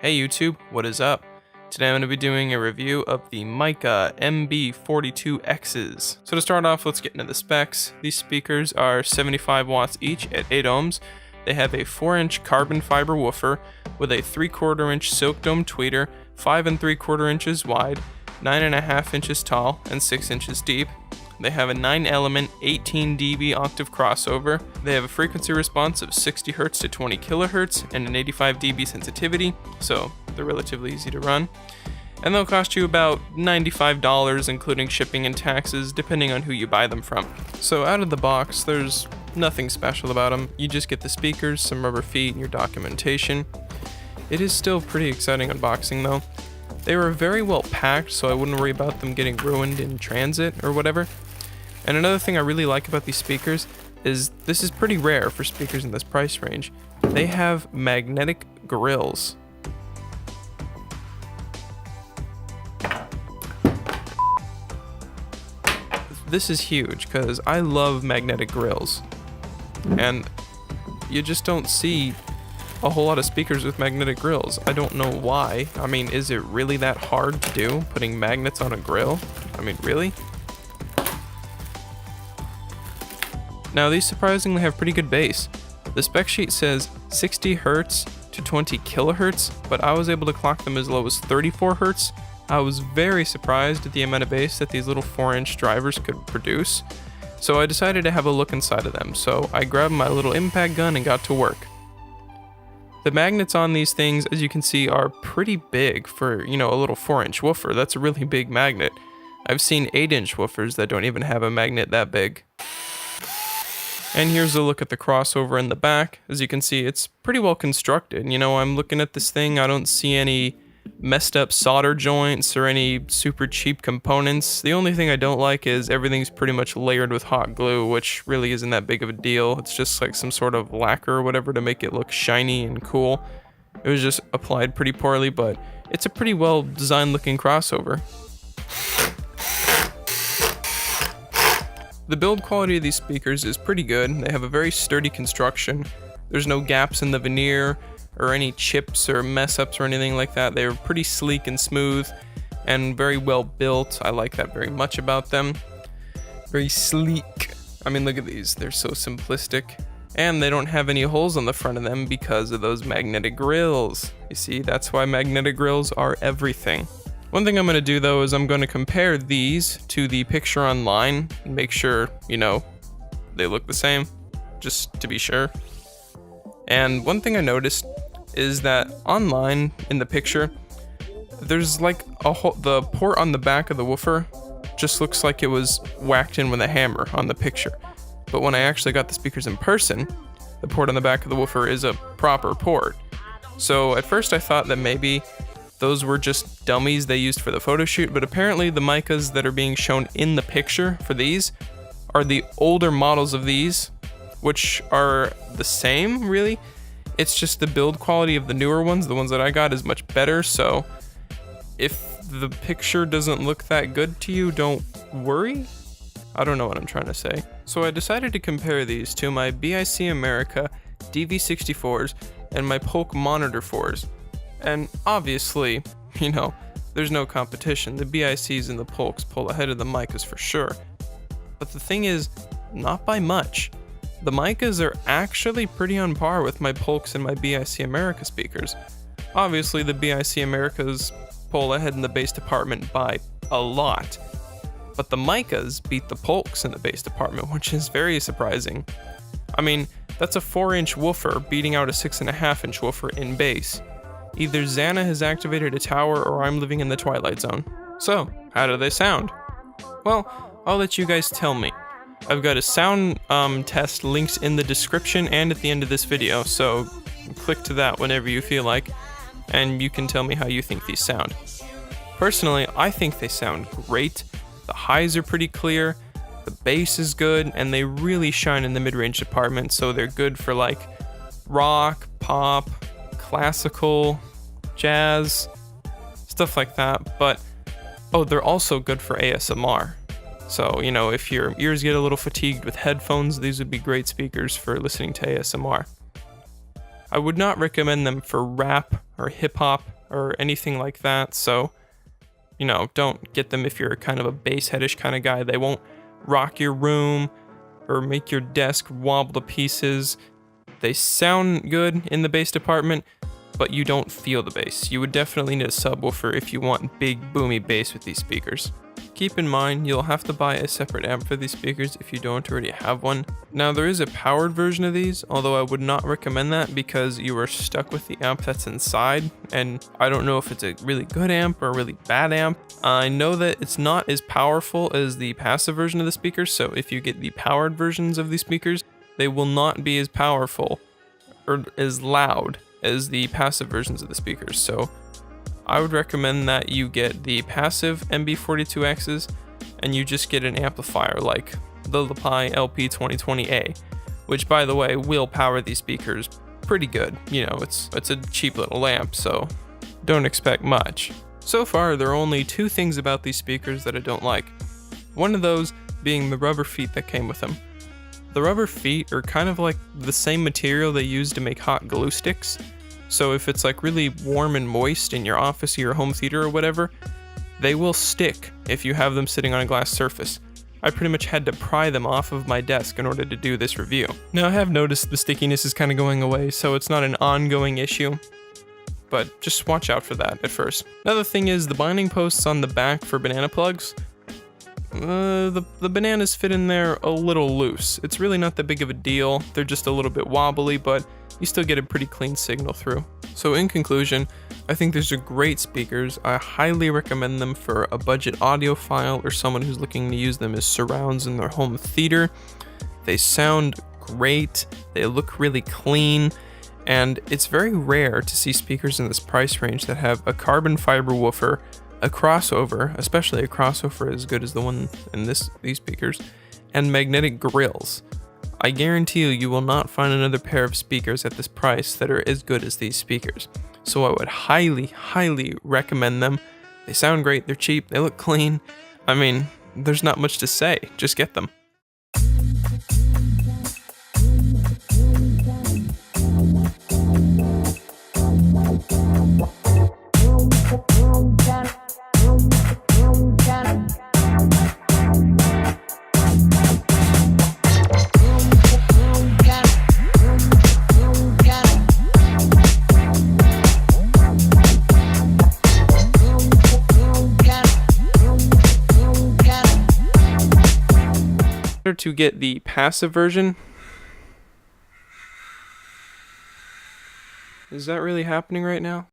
Hey YouTube, what is up? Today I'm going to be doing a review of the Micca MB42Xs. So to start off, let's get into the specs. These speakers are 75 watts each at 8 ohms. They have a 4-inch carbon fiber woofer with a 3/4 inch silk dome tweeter, 5 3/4 inches wide, 9.5 inches tall, and 6 inches deep. They have a 9-element 18 dB octave crossover. They have a frequency response of 60 Hz to 20 kHz and an 85 dB sensitivity, so they're relatively easy to run. And they'll cost you about $95, including shipping and taxes, depending on who you buy them from. So out of the box, there's nothing special about them. You just get the speakers, some rubber feet, and your documentation. It is still pretty exciting unboxing though. They were very well packed, so I wouldn't worry about them getting ruined in transit or whatever. And another thing I really like about these speakers is this is pretty rare for speakers in this price range. They have magnetic grills. This is huge because I love magnetic grills. And you just don't see a whole lot of speakers with magnetic grills. I don't know why. I mean, is it really that hard to do, putting magnets on a grill? I mean, really? Now, these surprisingly have pretty good bass. The spec sheet says 60 Hz to 20 kHz, but I was able to clock them as low as 34 Hz. I was very surprised at the amount of bass that these little 4-inch drivers could produce, so I decided to have a look inside of them. So I grabbed my little impact gun and got to work. The magnets on these things, as you can see, are pretty big for, a little 4-inch woofer. That's a really big magnet. I've seen 8-inch woofers that don't even have a magnet that big. And here's a look at the crossover in the back. As you can see, it's pretty well constructed. I'm looking at this thing, I don't see any messed up solder joints or any super cheap components. The only thing I don't like is everything's pretty much layered with hot glue, which really isn't that big of a deal. It's just like some sort of lacquer or whatever to make it look shiny and cool. It was just applied pretty poorly, but it's a pretty well designed looking crossover. The build quality of these speakers is pretty good. They have a very sturdy construction. There's no gaps in the veneer or any chips or mess ups or anything like that. They're pretty sleek and smooth and very well built. I like that very much about them. Very sleek. I mean, look at these. They're so simplistic. And they don't have any holes on the front of them because of those magnetic grills. You see, that's why magnetic grills are everything. One thing I'm going to do though is I'm going to compare these to the picture online and make sure, they look the same, just to be sure. And one thing I noticed is that online in the picture, there's like the port on the back of the woofer just looks like it was whacked in with a hammer on the picture. But when I actually got the speakers in person, the port on the back of the woofer is a proper port. So at first I thought that maybe those were just dummies they used for the photo shoot, but apparently the Miccas that are being shown in the picture for these are the older models of these, which are the same, really. It's just the build quality of the newer ones, the ones that I got, is much better, so if the picture doesn't look that good to you, don't worry. I don't know what I'm trying to say. So I decided to compare these to my BIC America DV64s and my Polk Monitor 4s. And obviously, there's no competition. The BICs and the Polks pull ahead of the Miccas for sure. But the thing is, not by much. The Miccas are actually pretty on par with my Polks and my BIC America speakers. Obviously, the BIC Americas pull ahead in the bass department by a lot. But the Miccas beat the Polks in the bass department, which is very surprising. I mean, that's a 4-inch woofer beating out a 6.5-inch woofer in bass. Either Xana has activated a tower or I'm living in the Twilight Zone. So, how do they sound? Well, I'll let you guys tell me. I've got a sound test linked in the description and at the end of this video, so click to that whenever you feel like, and you can tell me how you think these sound. Personally, I think they sound great. The highs are pretty clear, the bass is good, and they really shine in the mid-range department, so they're good for like rock, pop, classical, jazz, stuff like that. But they're also good for ASMR. So, if your ears get a little fatigued with headphones, these would be great speakers for listening to ASMR. I would not recommend them for rap or hip hop or anything like that. So, you know, don't get them if you're kind of a bass headish kind of guy. They won't rock your room or make your desk wobble to pieces. They sound good in the bass department, but you don't feel the bass. You would definitely need a subwoofer if you want big boomy bass with these speakers. Keep in mind, you'll have to buy a separate amp for these speakers if you don't already have one. Now, there is a powered version of these, although I would not recommend that because you are stuck with the amp that's inside, and I don't know if it's a really good amp or a really bad amp. I know that it's not as powerful as the passive version of the speakers, so if you get the powered versions of these speakers, they will not be as powerful or as loud as the passive versions of the speakers. So I would recommend that you get the passive MB42Xs and you just get an amplifier like the LePi LP2020A, which, by the way, will power these speakers pretty good. You know, it's a cheap little amp, so don't expect much. So far, there are only two things about these speakers that I don't like. One of those being the rubber feet that came with them. The rubber feet are kind of like the same material they use to make hot glue sticks. So if it's like really warm and moist in your office or your home theater or whatever, they will stick if you have them sitting on a glass surface. I pretty much had to pry them off of my desk in order to do this review. Now, I have noticed the stickiness is kind of going away, so it's not an ongoing issue, but just watch out for that at first. Another thing is the binding posts on the back for banana plugs. The bananas fit in there a little loose. It's really not that big of a deal. They're just a little bit wobbly, but you still get a pretty clean signal through. So in conclusion, I think these are great speakers. I highly recommend them for a budget audiophile or someone who's looking to use them as surrounds in their home theater. They sound great, they look really clean, and it's very rare to see speakers in this price range that have a carbon fiber woofer, a crossover, especially a crossover as good as the one in these speakers, and magnetic grills. I guarantee you will not find another pair of speakers at this price that are as good as these speakers. So I would highly, highly recommend them. They sound great, they're cheap, they look clean. I mean, there's not much to say, just get them. To get the passive version. Is that really happening right now?